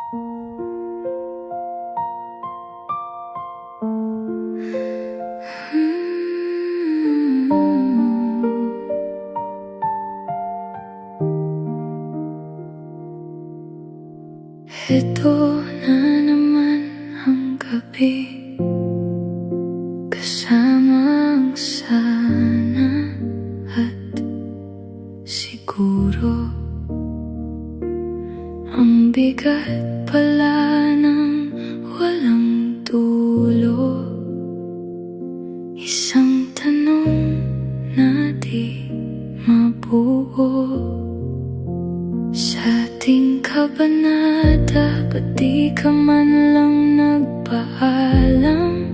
Ito na naman ang gabi, kasama ang sana at siguro. Ang bigat pala ng walang dulo, isang tanong na di mabuo. Sa ating kabanata, ba't di ka man lang nagpaalam?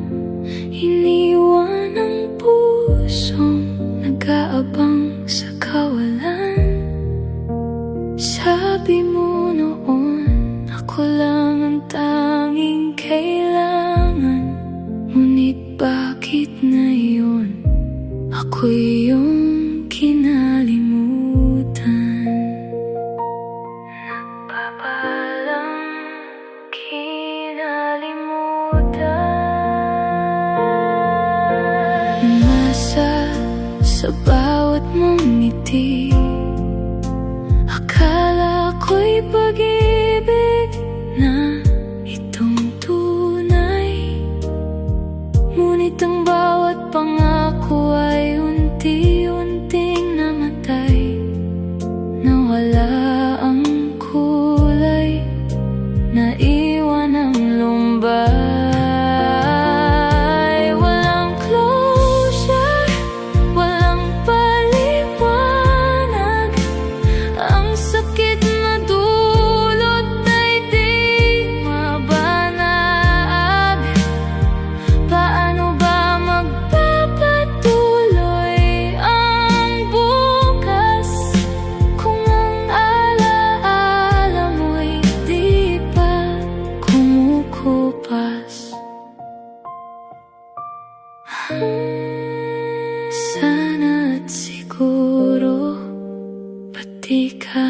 Iniwan ang pusong nag-aabang sa kawalan. Sabi mo noon, ako lang ang tanging kailangan. Ngunit bakit ngayon ako'y iyong kinalimutan? Nagpapaalam, kinalimutan. Umasa sa bawat mong ngiti, akala ko'y pag-ibig na itong tunay. Ngunit ang bawat pangako ay unti-unting namatay. Nawala ang kulay, naiwan ang lumbay. Walang closure, walang paliwanag. Ang sakit na dulot ay di mabanag. Paano ba magpapatuloy ang bukas kung ang alaala mo'y di pa kumukupas? Sana at siguro, ba't di ka